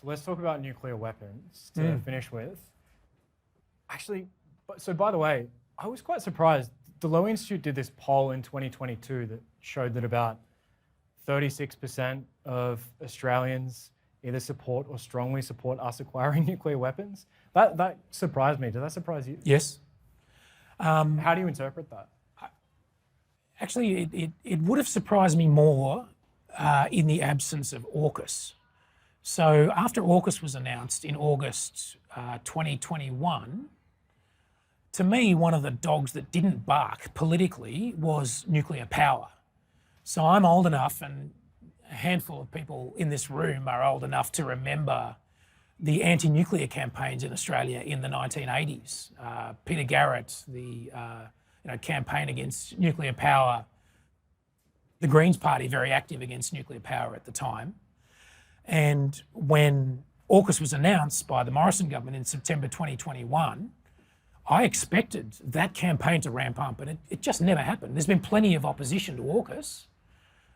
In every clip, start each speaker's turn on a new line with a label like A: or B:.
A: So let's talk about nuclear weapons to finish with. Actually, so by the way, I was quite surprised. The Lowy Institute did this poll in 2022 that showed that about 36% of Australians either support or strongly support us acquiring nuclear weapons. That surprised me. Did that surprise you?
B: Yes.
A: How do you interpret that?
B: Actually, it would have surprised me more in the absence of AUKUS. So after AUKUS was announced in August 2021, to me, one of the dogs that didn't bark politically was nuclear power. So I'm old enough, and a handful of people in this room are old enough to remember the anti-nuclear campaigns in Australia in the 1980s. Peter Garrett, the campaign against nuclear power, the Greens Party very active against nuclear power at the time. And when AUKUS was announced by the Morrison government in September 2021, I expected that campaign to ramp up, and it just never happened. There's been plenty of opposition to AUKUS,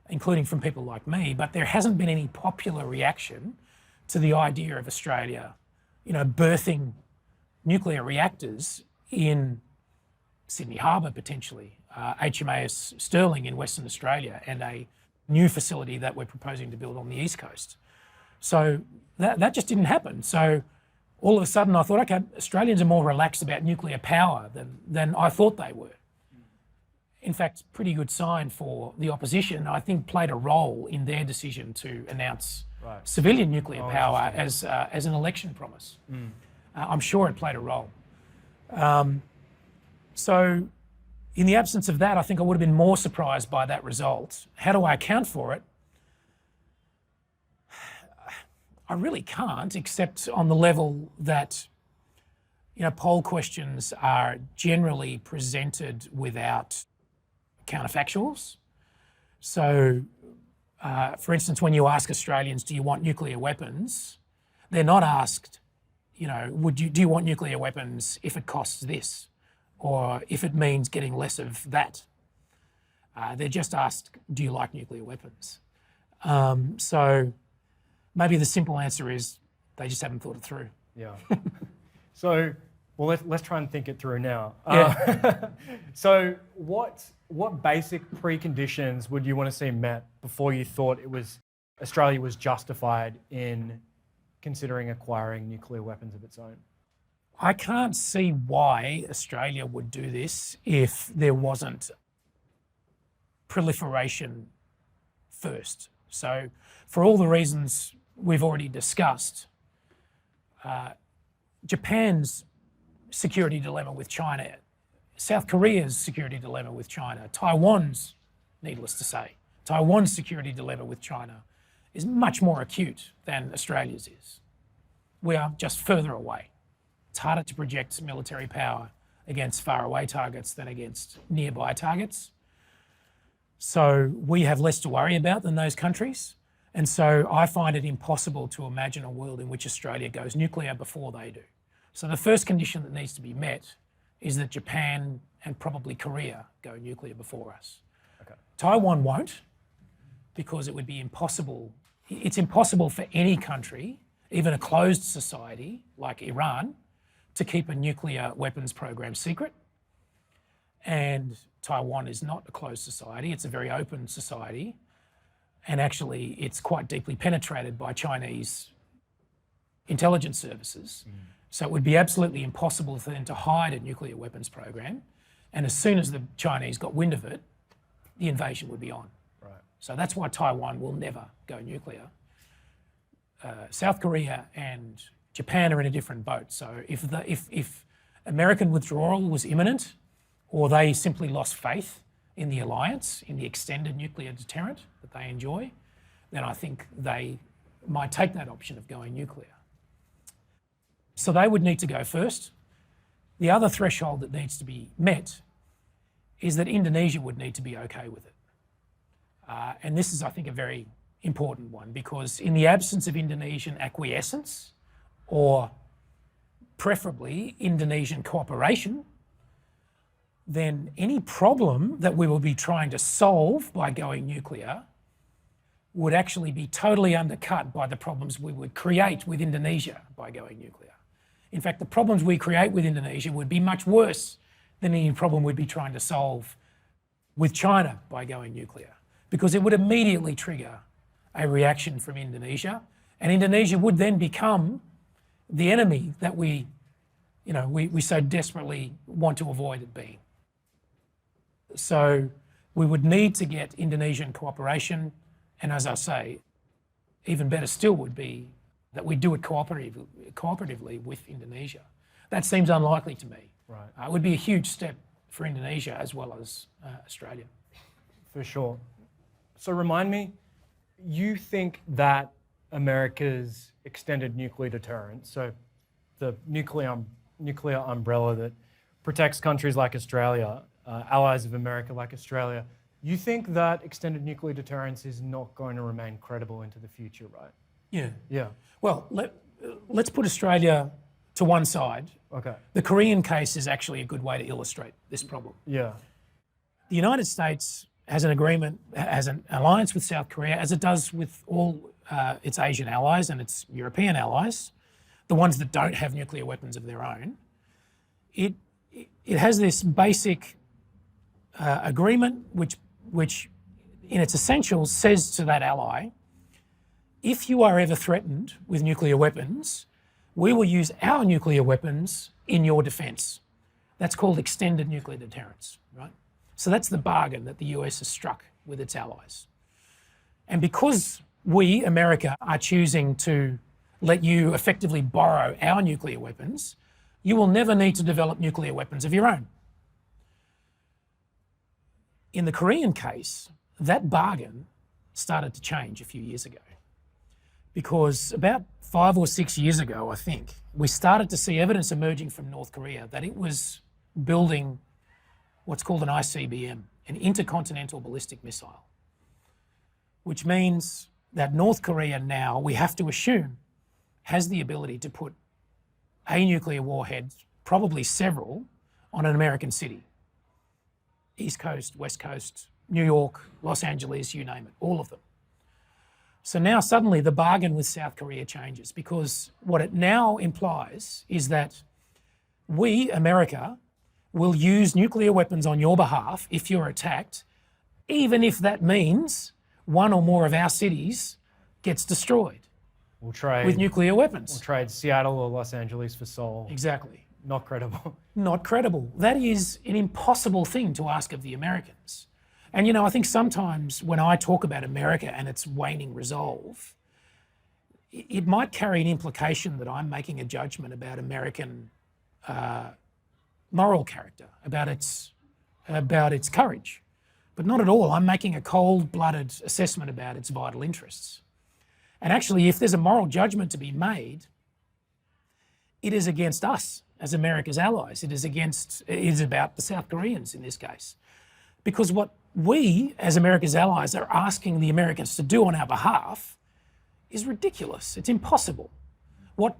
B: including from people like me, but there hasn't been any popular reaction to the idea of Australia, birthing nuclear reactors in Sydney Harbour potentially, HMAS Stirling in Western Australia, and a new facility that we're proposing to build on the East Coast. So that just didn't happen. So all of a sudden I thought, okay, Australians are more relaxed about nuclear power than I thought they were. In fact, pretty good sign for the opposition, I think played a role in their decision to announce civilian nuclear power as an election promise. I'm sure it played a role. So in the absence of that, I think I would have been more surprised by that result. How do I account for it? I really can't, except on the level that, poll questions are generally presented without counterfactuals. So, for instance, when you ask Australians, do you want nuclear weapons? They're not asked, do you want nuclear weapons if it costs this? Or if it means getting less of that? They're just asked, do you like nuclear weapons? So maybe the simple answer is they just haven't thought it through.
A: Yeah. So, well, let's try and think it through now.
B: Yeah.
A: So what basic preconditions would you want to see met before you thought Australia was justified in considering acquiring nuclear weapons of its own?
B: I can't see why Australia would do this if there wasn't proliferation first. So for all the reasons we've already discussed, Japan's security dilemma with China, South Korea's security dilemma with China, Taiwan's, needless to say, Taiwan's security dilemma with China is much more acute than Australia's is. We are just further away. It's harder to project military power against faraway targets than against nearby targets. So we have less to worry about than those countries. And so I find it impossible to imagine a world in which Australia goes nuclear before they do. So the first condition that needs to be met is that Japan and probably Korea go nuclear before us.
A: Okay.
B: Taiwan won't, because it would be impossible. It's impossible for any country, even a closed society like Iran, to keep a nuclear weapons program secret. And Taiwan is not a closed society, it's a very open society. And actually, it's quite deeply penetrated by Chinese intelligence services. So it would be absolutely impossible for them to hide a nuclear weapons program. And as soon as the Chinese got wind of it, the invasion would be on.
A: Right.
B: So that's why Taiwan will never go nuclear. South Korea and Japan are in a different boat. So if American withdrawal was imminent, or they simply lost faith in the alliance, in the extended nuclear deterrent that they enjoy, then I think they might take that option of going nuclear. So they would need to go first. The other threshold that needs to be met is that Indonesia would need to be okay with it. And this is, I think, a very important one, because in the absence of Indonesian acquiescence, or preferably Indonesian cooperation, then any problem that we will be trying to solve by going nuclear would actually be totally undercut by the problems we would create with Indonesia by going nuclear. In fact, the problems we create with Indonesia would be much worse than any problem we'd be trying to solve with China by going nuclear, because it would immediately trigger a reaction from Indonesia, and Indonesia would then become the enemy that we so desperately want to avoid it being. So we would need to get Indonesian cooperation, and as I say, even better still would be that we do it cooperatively with Indonesia. That seems unlikely to me.
A: Right.
B: It would be a huge step for Indonesia as well as Australia.
A: For sure. So remind me, you think that America's extended nuclear deterrence, so the nuclear umbrella that protects countries like Australia, allies of America like Australia, you think that extended nuclear deterrence is not going to remain credible into the future, right?
B: Yeah.
A: Yeah.
B: Well, let's put Australia to one side.
A: Okay.
B: The Korean case is actually a good way to illustrate this problem.
A: Yeah.
B: The United States has an agreement, has an alliance with South Korea, as it does with all its Asian allies and its European allies, the ones that don't have nuclear weapons of their own. It has this basic agreement which in its essentials says to that ally, if you are ever threatened with nuclear weapons, we will use our nuclear weapons in your defence. That's called extended nuclear deterrence, right? So that's the bargain that the US has struck with its allies. And because we, America, are choosing to let you effectively borrow our nuclear weapons, you will never need to develop nuclear weapons of your own. In the Korean case, that bargain started to change a few years ago. Because about 5 or 6 years ago, I think, we started to see evidence emerging from North Korea that it was building what's called an ICBM, an intercontinental ballistic missile, which means that North Korea now, we have to assume, has the ability to put a nuclear warhead, probably several, on an American city. East Coast, West Coast, New York, Los Angeles, you name it, all of them. So now suddenly the bargain with South Korea changes, because what it now implies is that we, America, will use nuclear weapons on your behalf if you're attacked, even if that means one or more of our cities gets destroyed with nuclear weapons.
A: We'll trade Seattle or Los Angeles for Seoul.
B: Exactly.
A: Not credible.
B: Not credible. That is an impossible thing to ask of the Americans. And, I think sometimes when I talk about America and its waning resolve, it might carry an implication that I'm making a judgment about American moral character, about its courage. But not at all. I'm making a cold-blooded assessment about its vital interests. And actually, if there's a moral judgment to be made, it is against us as America's allies. It is about the South Koreans in this case. Because what we, as America's allies, are asking the Americans to do on our behalf is ridiculous. It's impossible. What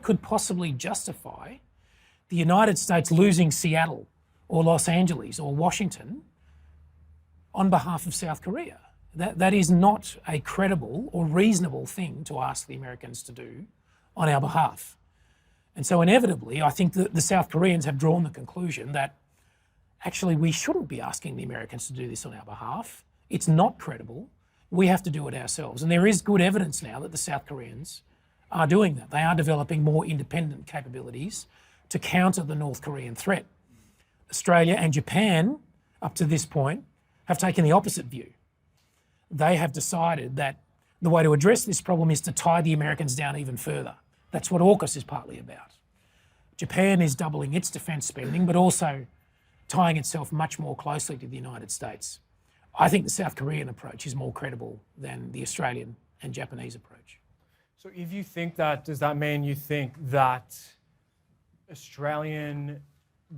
B: could possibly justify the United States losing Seattle or Los Angeles or Washington on behalf of South Korea? That is not a credible or reasonable thing to ask the Americans to do on our behalf. And so inevitably, I think that the South Koreans have drawn the conclusion that actually we shouldn't be asking the Americans to do this on our behalf. It's not credible. We have to do it ourselves. And there is good evidence now that the South Koreans are doing that. They are developing more independent capabilities to counter the North Korean threat. Australia and Japan, up to this point, have taken the opposite view. They have decided that the way to address this problem is to tie the Americans down even further. That's what AUKUS is partly about. Japan is doubling its defence spending, but also tying itself much more closely to the United States. I think the South Korean approach is more credible than the Australian and Japanese approach.
A: So if you think that, does that mean you think that Australian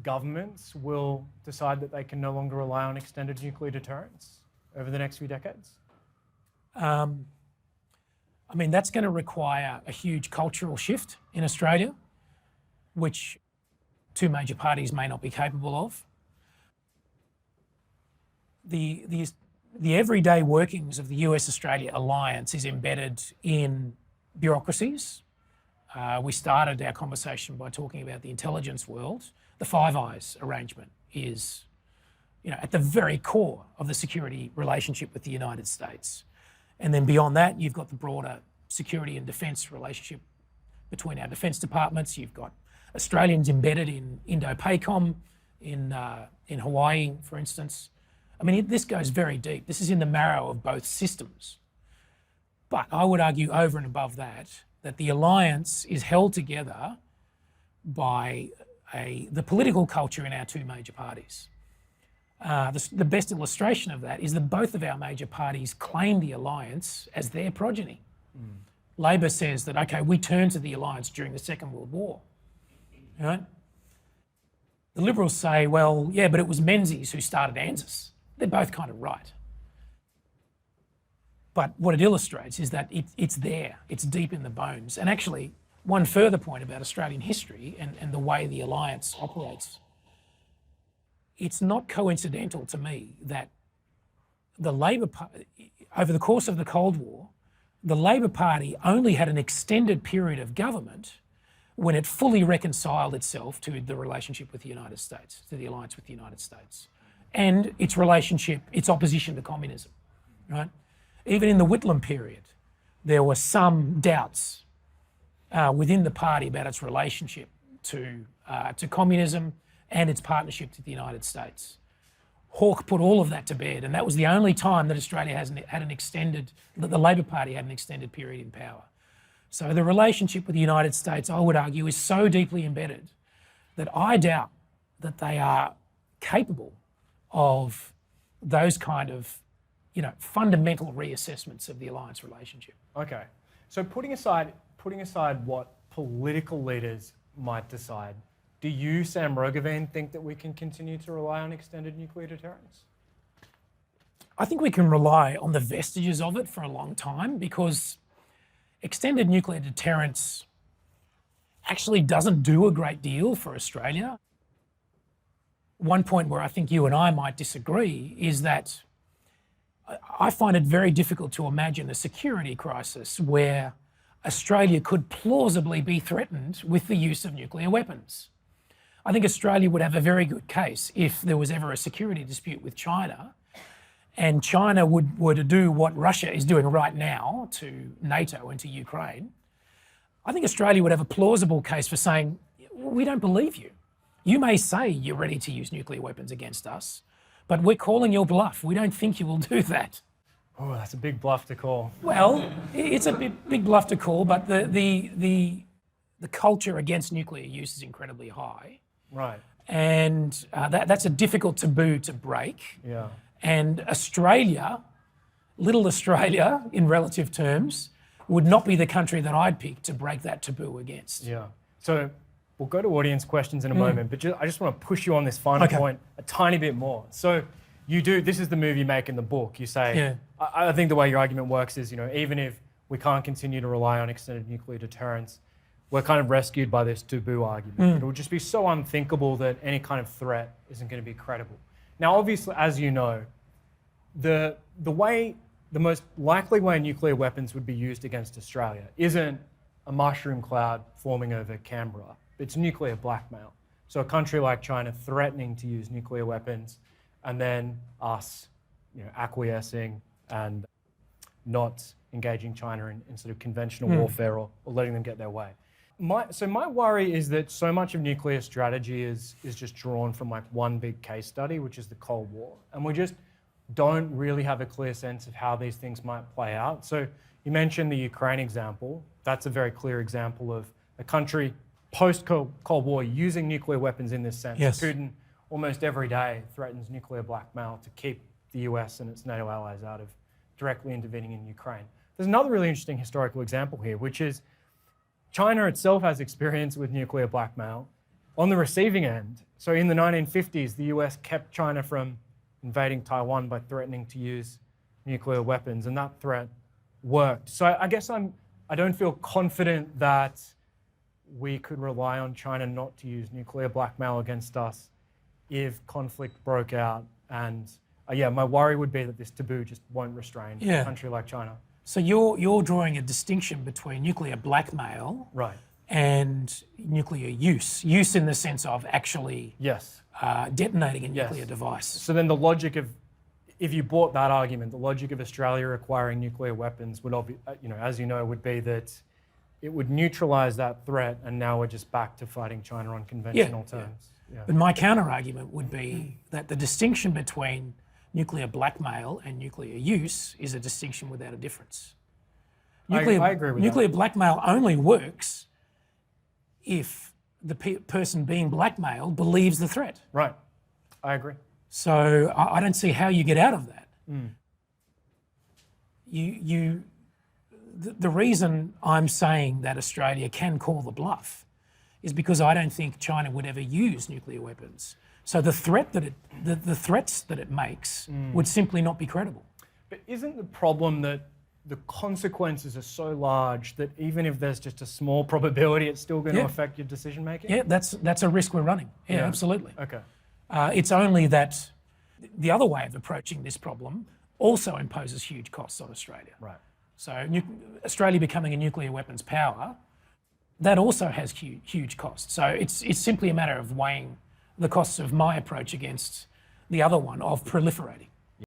A: governments will decide that they can no longer rely on extended nuclear deterrence over the next few decades?
B: That's going to require a huge cultural shift in Australia, which two major parties may not be capable of. The the everyday workings of the US-Australia alliance is embedded in bureaucracies. We started our conversation by talking about the intelligence world. The Five Eyes arrangement is, at the very core of the security relationship with the United States. And then beyond that, you've got the broader security and defence relationship between our defence departments. You've got Australians embedded in Indo-PACOM, in Hawaii, for instance. I mean, this goes very deep. This is in the marrow of both systems. But I would argue over and above that the alliance is held together by the political culture in our two major parties. The best illustration of that is that both of our major parties claim the alliance as their progeny. Labor says that, okay, we turned to the alliance during the Second World War. Right? The Liberals say, well, yeah, but it was Menzies who started ANZUS. They're both kind of right. But what it illustrates is that it's there, it's deep in the bones. And actually, one further point about Australian history and the way the alliance operates, it's not coincidental to me that the Labor Party, over the course of the Cold War, the Labor Party only had an extended period of government when it fully reconciled itself to the relationship with the United States, to the alliance with the United States, and its relationship, its opposition to communism, right? Even in the Whitlam period, there were some doubts within the party about its relationship to communism and its partnership to the United States. Hawke put all of that to bed, and that was the only time that Australia that the Labor Party had an extended period in power. So the relationship with the United States, I would argue, is so deeply embedded that I doubt that they are capable of those kind of, fundamental reassessments of the alliance relationship.
A: Okay, so putting aside what political leaders might decide, do you, Sam Roggeveen, think that we can continue to rely on extended nuclear deterrence?
B: I think we can rely on the vestiges of it for a long time because extended nuclear deterrence actually doesn't do a great deal for Australia. One point where I think you and I might disagree is that I find it very difficult to imagine a security crisis where Australia could plausibly be threatened with the use of nuclear weapons. I think Australia would have a very good case if there was ever a security dispute with China and China were to do what Russia is doing right now to NATO and to Ukraine. I think Australia would have a plausible case for saying, we don't believe you. You may say you're ready to use nuclear weapons against us, but we're calling your bluff. We don't think you will do that.
A: Oh, that's a big bluff to call.
B: Well, it's a big bluff to call, but the culture against nuclear use is incredibly high.
A: Right.
B: And that's a difficult taboo to break.
A: Yeah.
B: And Australia, little Australia in relative terms, would not be the country that I'd pick to break that taboo against.
A: Yeah. So we'll go to audience questions in a moment, but I just want to push you on this final point a tiny bit more. So this is the move you make in the book. You say, I think the way your argument works is, even if we can't continue to rely on extended nuclear deterrence, we're kind of rescued by this taboo argument. It would just be so unthinkable that any kind of threat isn't going to be credible. Now, obviously, as you know, the most likely way nuclear weapons would be used against Australia isn't a mushroom cloud forming over Canberra. It's nuclear blackmail. So a country like China threatening to use nuclear weapons and then us acquiescing and not engaging China in sort of conventional warfare or letting them get their way. My worry is that so much of nuclear strategy is just drawn from like one big case study, which is the Cold War. And we just don't really have a clear sense of how these things might play out. So you mentioned the Ukraine example. That's a very clear example of a country post-Cold War using nuclear weapons in this sense.
B: Yes.
A: Putin almost every day threatens nuclear blackmail to keep the US and its NATO allies out of directly intervening in Ukraine. There's another really interesting historical example here, which is China itself has experience with nuclear blackmail on the receiving end. So in the 1950s, the US kept China from invading Taiwan by threatening to use nuclear weapons, and that threat worked. So I guess I don't feel confident that we could rely on China not to use nuclear blackmail against us if conflict broke out and yeah, my worry would be that this taboo just won't restrain
B: Yeah.
A: a country like China.
B: So you're drawing a distinction between nuclear blackmail
A: Right.
B: and nuclear use. Use in the sense of actually
A: Yes.
B: detonating a
A: Yes.
B: nuclear device.
A: So then the logic of, if you bought that argument, the logic of Australia acquiring nuclear weapons would, as you know, would be that it would neutralise that threat, and now we're just back to fighting China on conventional terms. Yeah.
B: But my counter argument would be that the distinction between nuclear blackmail and nuclear use is a distinction without a difference.
A: I agree with
B: nuclear blackmail only works if the person being blackmailed believes the threat.
A: Right. I agree.
B: So I don't see how you get out of that. The reason I'm saying that Australia can call the bluff is because I don't think China would ever use nuclear weapons. So the threats that it makes would simply not be credible.
A: But isn't the problem that the consequences are so large that even if there's just a small probability, it's still going to affect your decision making?
B: Yeah, that's a risk we're running. Yeah, absolutely.
A: Okay.
B: It's only that the other way of approaching this problem also imposes huge costs on Australia.
A: Right.
B: So Australia becoming a nuclear weapons power, that also has huge costs. So it's simply a matter of weighing the costs of my approach against the other one of proliferating.